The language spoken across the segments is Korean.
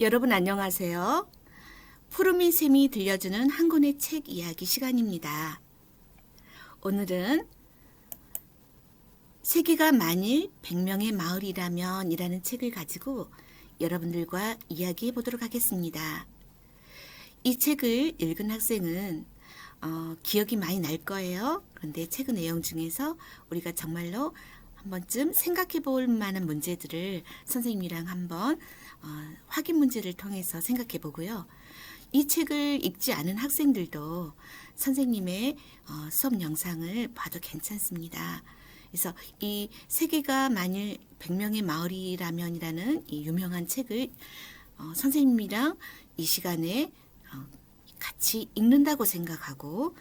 여러분 안녕하세요. 푸르미 쌤이 들려주는 한 권의 책 이야기 시간입니다. 오늘은 세계가 만일 100명의 마을이라면 이라는 책을 가지고 여러분들과 이야기해 보도록 하겠습니다. 이 책을 읽은 학생은 기억이 많이 날 거예요. 그런데 책 내용 중에서 우리가 정말로 한 번쯤 생각해 볼 만한 문제들을 선생님이랑 한번 확인 문제를 통해서 생각해 보고요. 이 책을 읽지 않은 학생들도 선생님의 수업 영상을 봐도 괜찮습니다. 그래서 이 세계가 만일 100명의 마을이라면이라는 이 유명한 책을 선생님이랑 이 시간에 같이 읽는다고 생각하고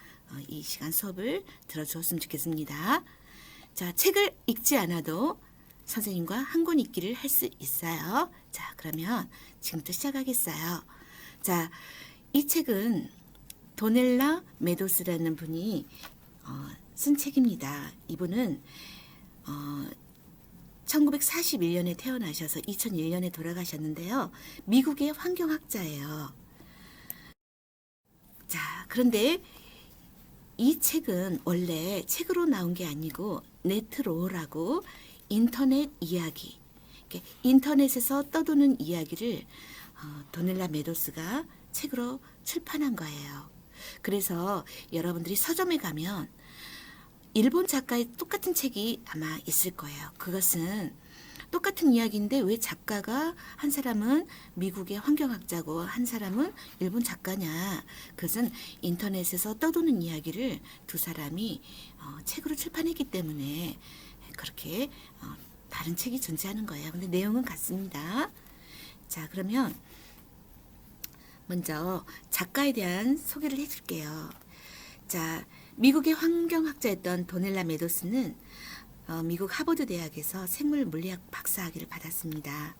이 시간 수업을 들어주었으면 좋겠습니다. 자, 책을 읽지 않아도 선생님과 한 권 읽기를 할 수 있어요. 자, 그러면 지금부터 시작하겠어요. 자, 이 책은 도넬라 메도스라는 분이 쓴 책입니다. 이분은 1941년에 태어나셔서 2001년에 돌아가셨는데요. 미국의 환경학자예요. 자, 그런데 이 책은 원래 책으로 나온 게 아니고 네트로라고 인터넷 이야기, 인터넷에서 떠도는 이야기를 도넬라 메도스가 책으로 출판한 거예요. 그래서 여러분들이 서점에 가면 일본 작가의 똑같은 책이 아마 있을 거예요. 그것은 똑같은 이야기인데 왜 작가가 한 사람은 미국의 환경학자고 한 사람은 일본 작가냐. 그것은 인터넷에서 떠도는 이야기를 두 사람이 책으로 출판했기 때문에 그렇게 다른 책이 존재하는 거예요. 근데 내용은 같습니다. 자, 그러면 먼저 작가에 대한 소개를 해줄게요. 자, 미국의 환경학자였던 도넬라 메도스는 미국 하버드 대학에서 생물 물리학 박사학위를 받았습니다.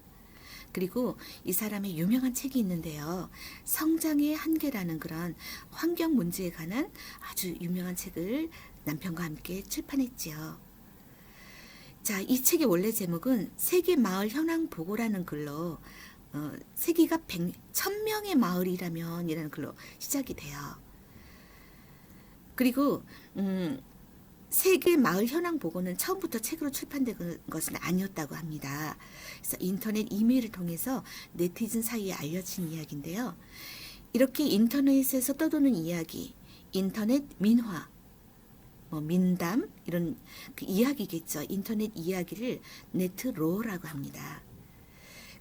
그리고 이 사람의 유명한 책이 있는데요. 성장의 한계라는 그런 환경 문제에 관한 아주 유명한 책을 남편과 함께 출판했지요. 자, 이 책의 원래 제목은 세계 마을 현황 보고라는 글로 세계가 1000명의 마을이라면 이라는 글로 시작이 돼요. 그리고 세계 마을 현황 보고는 처음부터 책으로 출판된 것은 아니었다고 합니다. 그래서 인터넷 이메일을 통해서 네티즌 사이에 알려진 이야기인데요. 이렇게 인터넷에서 떠도는 이야기, 인터넷 민화, 민담 이런 그 이야기겠죠. 인터넷 이야기를 네트로라고 합니다.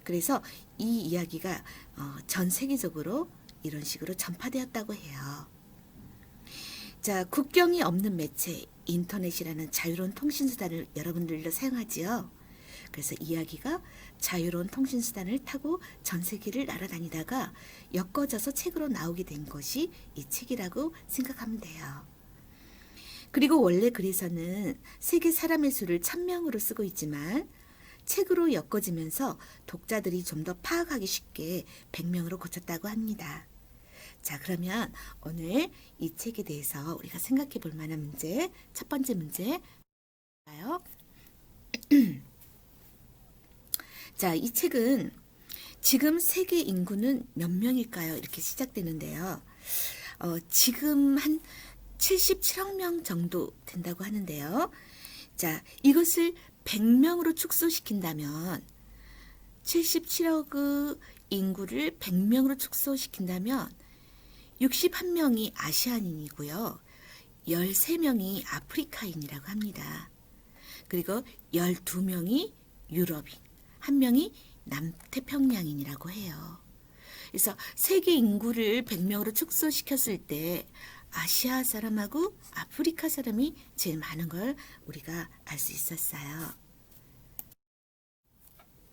그래서 이 이야기가 전 세계적으로 이런 식으로 전파되었다고 해요. 자, 국경이 없는 매체 인터넷이라는 자유로운 통신수단을 여러분들도 사용하지요. 그래서 이야기가 자유로운 통신수단을 타고 전 세계를 날아다니다가 엮어져서 책으로 나오게 된 것이 이 책이라고 생각하면 돼요. 그리고 원래 글에서는 세계 사람의 수를 1000명으로 쓰고 있지만 책으로 엮어지면서 독자들이 좀 더 파악하기 쉽게 100명으로 고쳤다고 합니다. 자, 그러면 오늘 이 책에 대해서 우리가 생각해 볼 만한 문제, 첫 번째 문제 볼까요? 자, 이 책은 지금 세계 인구는 몇 명일까요? 이렇게 시작되는데요. 지금 한 77억 명 정도 된다고 하는데요. 자, 이것을 100명으로 축소시킨다면 77억의 인구를 100명으로 축소시킨다면 61명이 아시아인이고요. 13명이 아프리카인이라고 합니다. 그리고 12명이 유럽인, 1명이 남태평양인이라고 해요. 그래서 세계 인구를 100명으로 축소시켰을 때 아시아 사람하고 아프리카 사람이 제일 많은 걸 우리가 알 수 있었어요.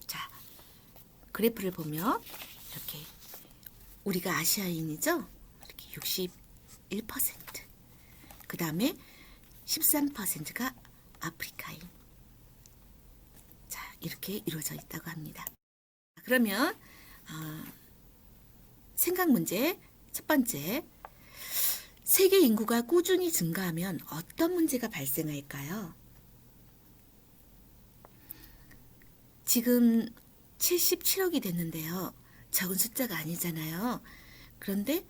자, 그래프를 보면 이렇게 우리가 아시아인이죠? 이렇게 61%. 그 다음에 13%가 아프리카인. 자, 이렇게 이루어져 있다고 합니다. 그러면 생각 문제 첫 번째. 세계 인구가 꾸준히 증가하면 어떤 문제가 발생할까요? 지금 77억이 됐는데요. 적은 숫자가 아니잖아요. 그런데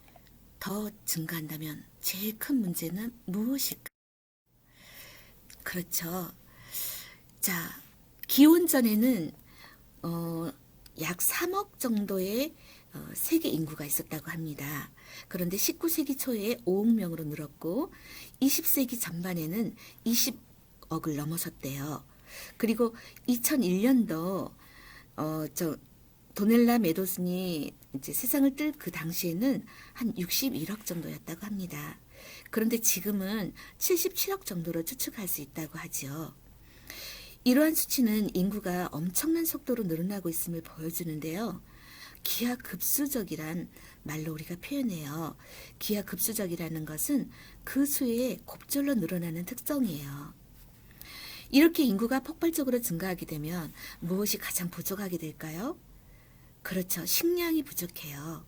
더 증가한다면 제일 큰 문제는 무엇일까? 그렇죠. 자, 기원전에는 어, 약 3억 정도의 세계 인구가 있었다고 합니다. 그런데 19세기 초에 5억 명으로 늘었고 20세기 전반에는 20억을 넘어섰대요. 그리고 2001년도 도넬라 메도슨이 이제 세상을 뜰 그 당시에는 한 61억 정도였다고 합니다. 그런데 지금은 77억 정도로 추측할 수 있다고 하죠. 이러한 수치는 인구가 엄청난 속도로 늘어나고 있음을 보여주는데요. 기하급수적이란 말로 우리가 표현해요. 기하급수적이라는 것은 그 수에 곱절로 늘어나는 특성이에요. 이렇게 인구가 폭발적으로 증가하게 되면 무엇이 가장 부족하게 될까요? 그렇죠. 식량이 부족해요.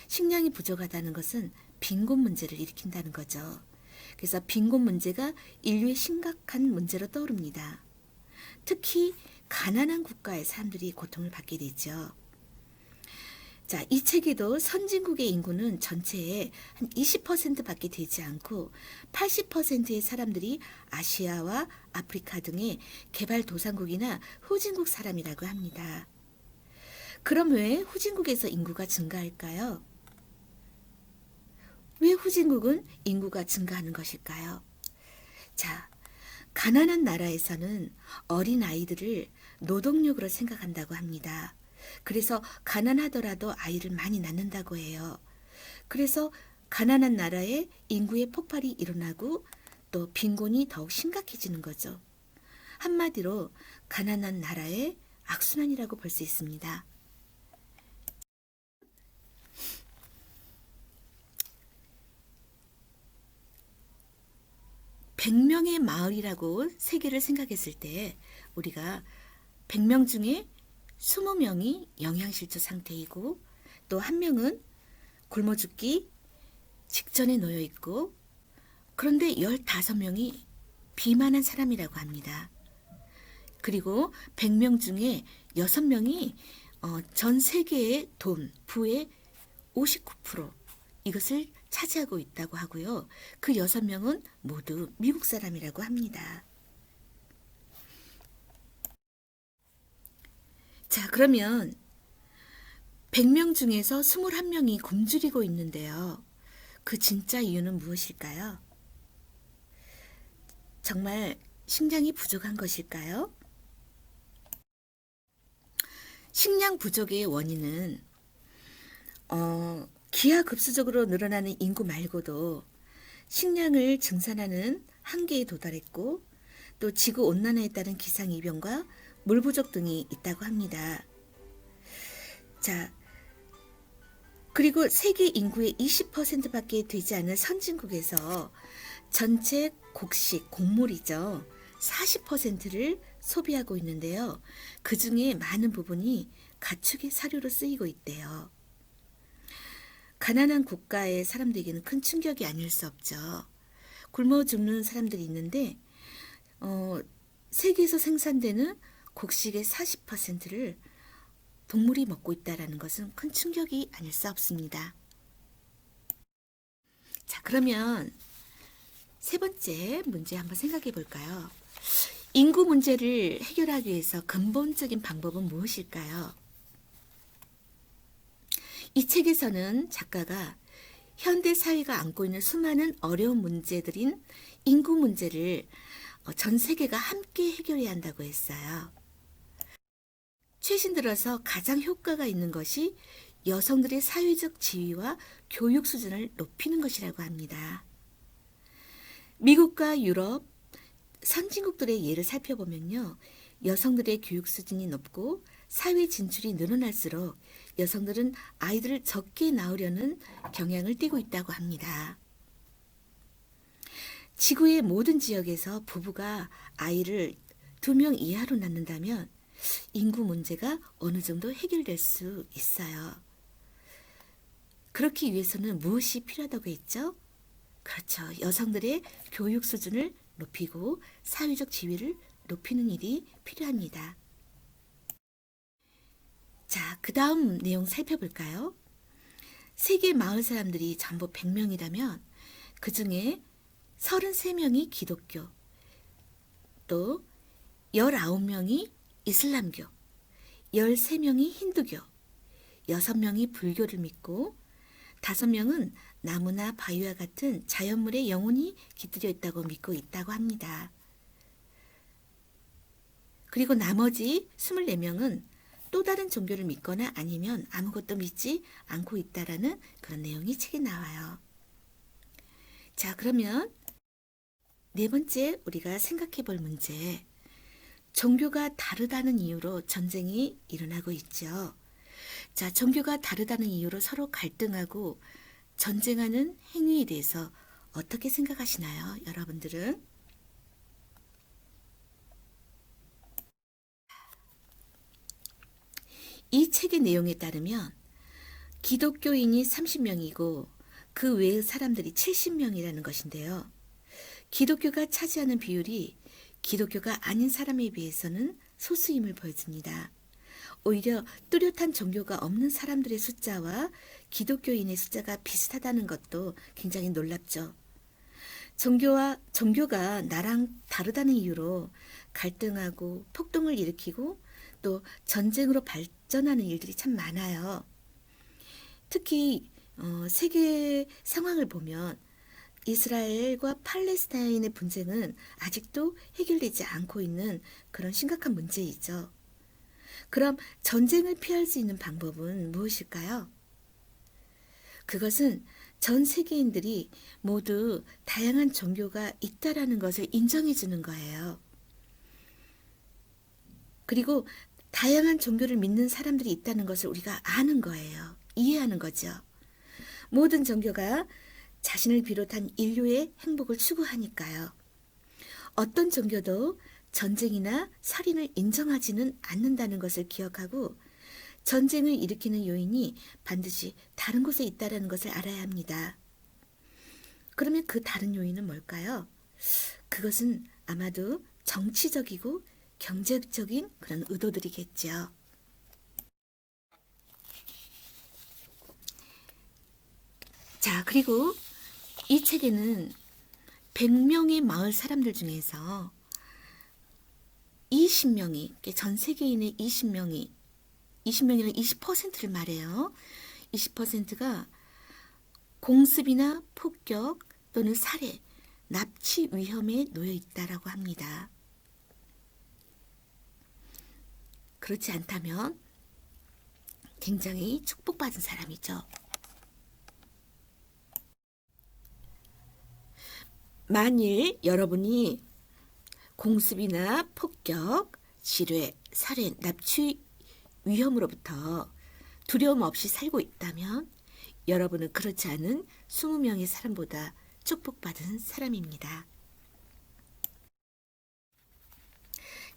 식량이 부족하다는 것은 빈곤 문제를 일으킨다는 거죠. 그래서 빈곤 문제가 인류의 심각한 문제로 떠오릅니다. 특히 가난한 국가의 사람들이 고통을 받게 되죠. 자, 이 책에도 선진국의 인구는 전체의 한 20%밖에 되지 않고 80%의 사람들이 아시아와 아프리카 등의 개발도상국이나 후진국 사람이라고 합니다. 그럼 왜 후진국에서 인구가 증가할까요? 왜 후진국은 인구가 증가하는 것일까요? 자, 가난한 나라에서는 어린 아이들을 노동력으로 생각한다고 합니다. 그래서 가난하더라도 아이를 많이 낳는다고 해요. 그래서 가난한 나라에 인구의 폭발이 일어나고 또 빈곤이 더욱 심각해지는 거죠. 한마디로 가난한 나라의 악순환이라고 볼 수 있습니다. (100명의) 마을이라고 세계를 생각했을 때 우리가 100명 중에 20명이 영양실조 상태이고 또 한 명은 굶어 죽기 직전에 놓여 있고 그런데 15명이 비만한 사람이라고 합니다. 그리고 100명 중에 6명이 전 세계의 돈, 부의 59% 이것을 차지하고 있다고 하고요. 그 6명은 모두 미국 사람이라고 합니다. 자, 그러면 100명 중에서 21명이 굶주리고 있는데요. 그 진짜 이유는 무엇일까요? 정말 식량이 부족한 것일까요? 식량 부족의 원인은 기하급수적으로 늘어나는 인구 말고도 식량을 증산하는 한계에 도달했고 또 지구온난화에 따른 기상이변과 물 부족 등이 있다고 합니다. 자, 그리고 세계 인구의 20%밖에 되지 않은 선진국에서 전체 곡식, 곡물이죠. 40%를 소비하고 있는데요. 그 중에 많은 부분이 가축의 사료로 쓰이고 있대요. 가난한 국가의 사람들에게는 큰 충격이 아닐 수 없죠. 굶어 죽는 사람들이 있는데 세계에서 생산되는 곡식의 40%를 동물이 먹고 있다는 것은 큰 충격이 아닐 수 없습니다. 자, 그러면 세 번째 문제 한번 생각해 볼까요? 인구 문제를 해결하기 위해서 근본적인 방법은 무엇일까요? 이 책에서는 작가가 현대 사회가 안고 있는 수많은 어려운 문제들인 인구 문제를 전 세계가 함께 해결해야 한다고 했어요. 최신 들어서 가장 효과가 있는 것이 여성들의 사회적 지위와 교육 수준을 높이는 것이라고 합니다. 미국과 유럽, 선진국들의 예를 살펴보면요. 여성들의 교육 수준이 높고 사회 진출이 늘어날수록 여성들은 아이들을 적게 낳으려는 경향을 띠고 있다고 합니다. 지구의 모든 지역에서 부부가 아이를 2명 이하로 낳는다면 인구 문제가 어느 정도 해결될 수 있어요. 그렇기 위해서는 무엇이 필요하다고 했죠? 그렇죠. 여성들의 교육 수준을 높이고 사회적 지위를 높이는 일이 필요합니다. 자, 그 다음 내용 살펴볼까요? 세계 마을 사람들이 전부 100명이라면 그 중에 33명이 기독교, 또 19명이 이슬람교, 13명이 힌두교, 6명이 불교를 믿고 5명은 나무나 바위와 같은 자연물에 영혼이 깃들여 있다고 믿고 있다고 합니다. 그리고 나머지 24명은 또 다른 종교를 믿거나 아니면 아무것도 믿지 않고 있다라는 그런 내용이 책에 나와요. 자, 그러면 네 번째 우리가 생각해 볼 문제. 종교가 다르다는 이유로 전쟁이 일어나고 있죠. 자, 종교가 다르다는 이유로 서로 갈등하고 전쟁하는 행위에 대해서 어떻게 생각하시나요, 여러분들은? 이 책의 내용에 따르면 기독교인이 30명이고 그 외의 사람들이 70명이라는 것인데요. 기독교가 차지하는 비율이 기독교가 아닌 사람에 비해서는 소수임을 보여줍니다. 오히려 뚜렷한 종교가 없는 사람들의 숫자와 기독교인의 숫자가 비슷하다는 것도 굉장히 놀랍죠. 종교가 나랑 다르다는 이유로 갈등하고 폭동을 일으키고 또 전쟁으로 발전하는 일들이 참 많아요. 특히 세계 상황을 보면 이스라엘과 팔레스타인의 분쟁은 아직도 해결되지 않고 있는 그런 심각한 문제이죠. 그럼 전쟁을 피할 수 있는 방법은 무엇일까요? 그것은 전 세계인들이 모두 다양한 종교가 있다라는 것을 인정해 주는 거예요. 그리고 다양한 종교를 믿는 사람들이 있다는 것을 우리가 아는 거예요. 이해하는 거죠. 모든 종교가 자신을 비롯한 인류의 행복을 추구하니까요. 어떤 종교도 전쟁이나 살인을 인정하지는 않는다는 것을 기억하고 전쟁을 일으키는 요인이 반드시 다른 곳에 있다는 것을 알아야 합니다. 그러면 그 다른 요인은 뭘까요? 그것은 아마도 정치적이고 경제적인 그런 의도들이겠죠. 자, 그리고 이 책에는 100명의 마을 사람들 중에서 20명이, 전 세계인의 20명이란 20%를 말해요. 20%가 공습이나 폭격 또는 살해, 납치 위험에 놓여 있다라고 합니다. 그렇지 않다면 굉장히 축복받은 사람이죠. 만일 여러분이 공습이나 폭격, 지뢰, 살해, 납치 위험으로부터 두려움 없이 살고 있다면 여러분은 그렇지 않은 20명의 사람보다 축복받은 사람입니다.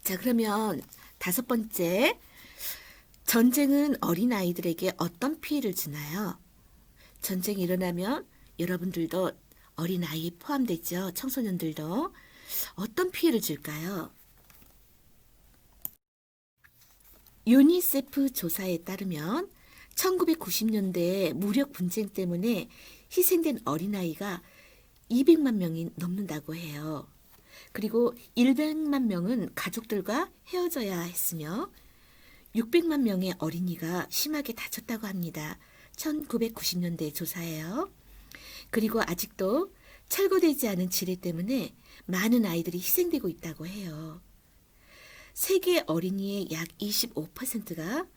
자, 그러면 5번째, 전쟁은 어린아이들에게 어떤 피해를 주나요? 전쟁이 일어나면 여러분들도 어린아이에 포함되죠. 청소년들도. 어떤 피해를 줄까요? 유니세프 조사에 따르면 1990년대 무력 분쟁 때문에 희생된 어린아이가 200만 명이 넘는다고 해요. 그리고 100만 명은 가족들과 헤어져야 했으며 600만 명의 어린이가 심하게 다쳤다고 합니다. 1990년대 조사예요. 그리고 아직도 철거되지 않은 지뢰 때문에 많은 아이들이 희생되고 있다고 해요. 세계 어린이의 약 25%가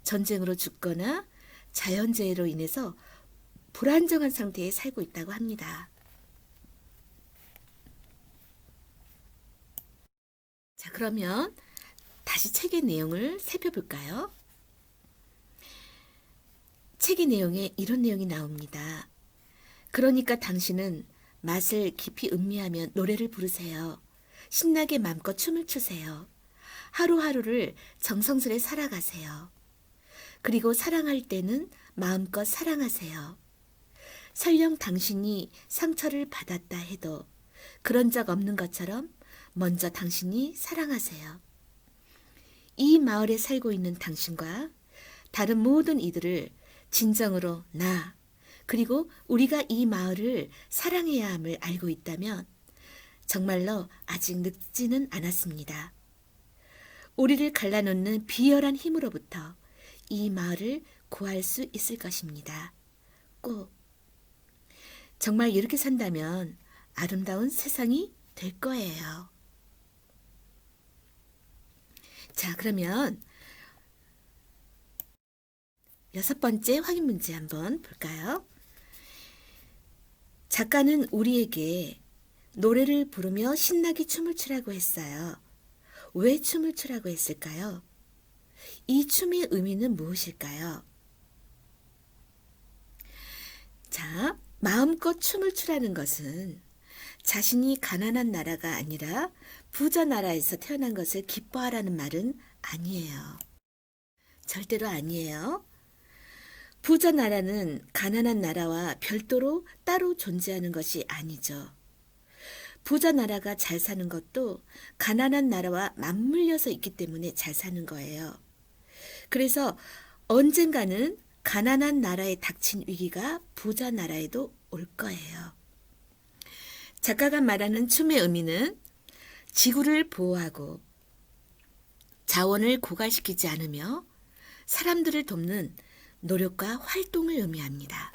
전쟁으로 죽거나 자연재해로 인해서 불안정한 상태에 살고 있다고 합니다. 자, 그러면 다시 책의 내용을 살펴볼까요? 책의 내용에 이런 내용이 나옵니다. 그러니까 당신은 맛을 깊이 음미하며 노래를 부르세요. 신나게 마음껏 춤을 추세요. 하루하루를 정성스레 살아가세요. 그리고 사랑할 때는 마음껏 사랑하세요. 설령 당신이 상처를 받았다 해도 그런 적 없는 것처럼 먼저 당신이 사랑하세요. 이 마을에 살고 있는 당신과 다른 모든 이들을 진정으로 나, 그리고 우리가 이 마을을 사랑해야 함을 알고 있다면 정말로 아직 늙지는 않았습니다. 우리를 갈라놓는 비열한 힘으로부터 이 마을을 구할 수 있을 것입니다. 꼭. 정말 이렇게 산다면 아름다운 세상이 될 거예요. 자, 그러면 6번째 확인 문제 한번 볼까요? 작가는 우리에게 노래를 부르며 신나게 춤을 추라고 했어요. 왜 춤을 추라고 했을까요? 이 춤의 의미는 무엇일까요? 자, 마음껏 춤을 추라는 것은 자신이 가난한 나라가 아니라 부자 나라에서 태어난 것을 기뻐하라는 말은 아니에요. 절대로 아니에요. 부자 나라는 가난한 나라와 별도로 따로 존재하는 것이 아니죠. 부자 나라가 잘 사는 것도 가난한 나라와 맞물려서 있기 때문에 잘 사는 거예요. 그래서 언젠가는 가난한 나라에 닥친 위기가 부자 나라에도 올 거예요. 작가가 말하는 춤의 의미는 지구를 보호하고 자원을 고갈시키지 않으며 사람들을 돕는 노력과 활동을 의미합니다.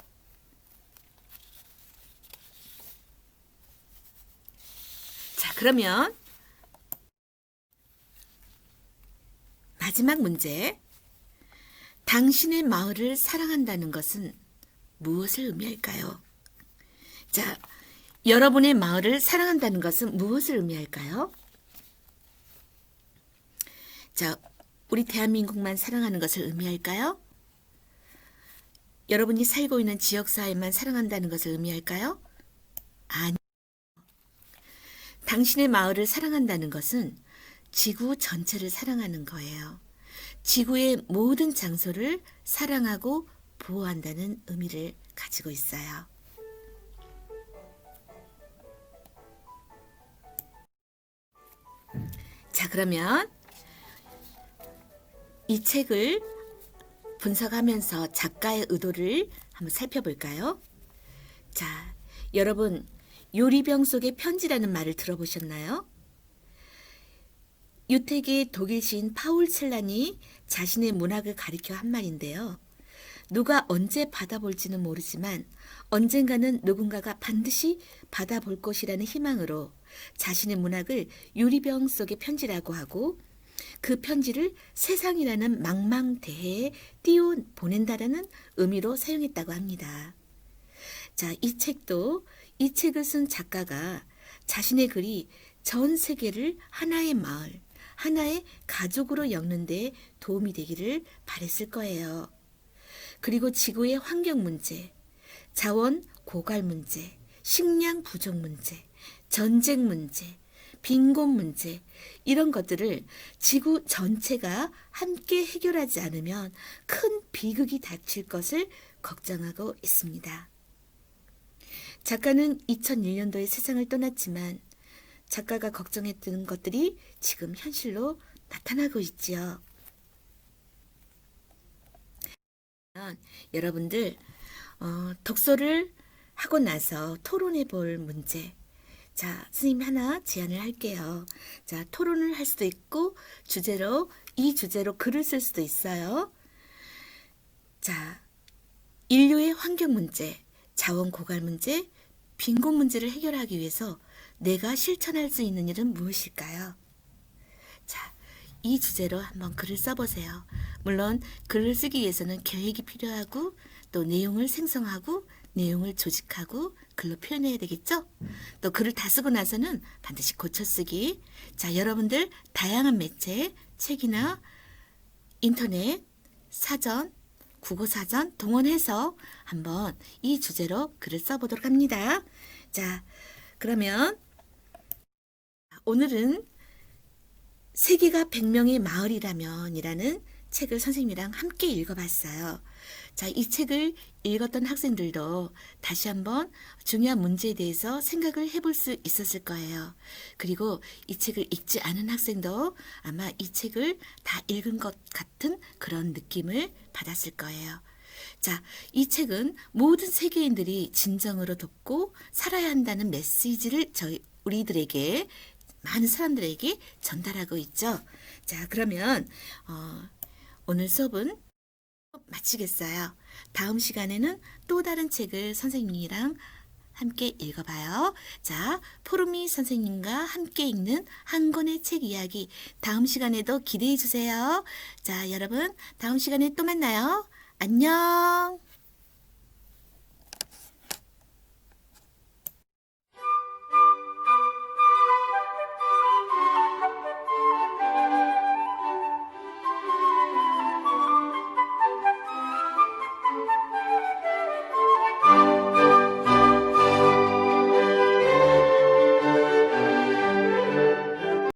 자, 그러면 마지막 문제. 당신의 마을을 사랑한다는 것은 무엇을 의미할까요? 자, 여러분의 마을을 사랑한다는 것은 무엇을 의미할까요? 자, 우리 대한민국만 사랑하는 것을 의미할까요? 여러분이 살고 있는 지역사회만 사랑한다는 것을 의미할까요? 아니. 당신의 마을을 사랑한다는 것은 지구 전체를 사랑하는 거예요. 지구의 모든 장소를 사랑하고 보호한다는 의미를 가지고 있어요. 자, 그러면 이 책을 분석하면서 작가의 의도를 한번 살펴볼까요? 자, 여러분, 요리병 속의 편지라는 말을 들어보셨나요? 유택의 독일 시인 파울 첼란이 자신의 문학을 가리켜 한 말인데요. 누가 언제 받아볼지는 모르지만 언젠가는 누군가가 반드시 받아볼 것이라는 희망으로 자신의 문학을 유리병 속의 편지라고 하고 그 편지를 세상이라는 망망대해에 띄워 보낸다라는 의미로 사용했다고 합니다. 자, 이 책을 쓴 작가가 자신의 글이 전 세계를 하나의 마을, 하나의 가족으로 엮는 데 도움이 되기를 바랬을 거예요. 그리고 지구의 환경 문제, 자원 고갈 문제, 식량 부족 문제, 전쟁 문제, 빈곤 문제, 이런 것들을 지구 전체가 함께 해결하지 않으면 큰 비극이 닥칠 것을 걱정하고 있습니다. 작가는 2001년도에 세상을 떠났지만 작가가 걱정했던 것들이 지금 현실로 나타나고 있지요. 여러분들 독서를 하고 나서 토론해 볼 문제. 자, 선생님 하나 제안을 할게요. 자, 토론을 할 수도 있고 이 주제로 글을 쓸 수도 있어요. 자, 인류의 환경 문제, 자원 고갈 문제, 빈곤 문제를 해결하기 위해서 내가 실천할 수 있는 일은 무엇일까요? 자, 이 주제로 한번 글을 써보세요. 물론 글을 쓰기 위해서는 계획이 필요하고 또 내용을 생성하고 내용을 조직하고 글로 표현해야 되겠죠? 또 글을 다 쓰고 나서는 반드시 고쳐쓰기. 자, 여러분들 다양한 매체, 책이나 인터넷, 사전, 국어사전 동원해서 한번 이 주제로 글을 써보도록 합니다. 자, 그러면 오늘은 세계가 100명의 마을이라면 이라는 책을 선생님이랑 함께 읽어봤어요. 자, 이 책을 읽었던 학생들도 다시 한번 중요한 문제에 대해서 생각을 해볼 수 있었을 거예요. 그리고 이 책을 읽지 않은 학생도 아마 이 책을 다 읽은 것 같은 그런 느낌을 받았을 거예요. 자, 이 책은 모든 세계인들이 진정으로 돕고 살아야 한다는 메시지를 우리들에게, 많은 사람들에게 전달하고 있죠. 자, 그러면 오늘 수업은 마치겠어요. 다음 시간에는 또 다른 책을 선생님이랑 함께 읽어봐요. 자, 포르미 선생님과 함께 읽는 한 권의 책 이야기 다음 시간에도 기대해 주세요. 자, 여러분 다음 시간에 또 만나요. 안녕.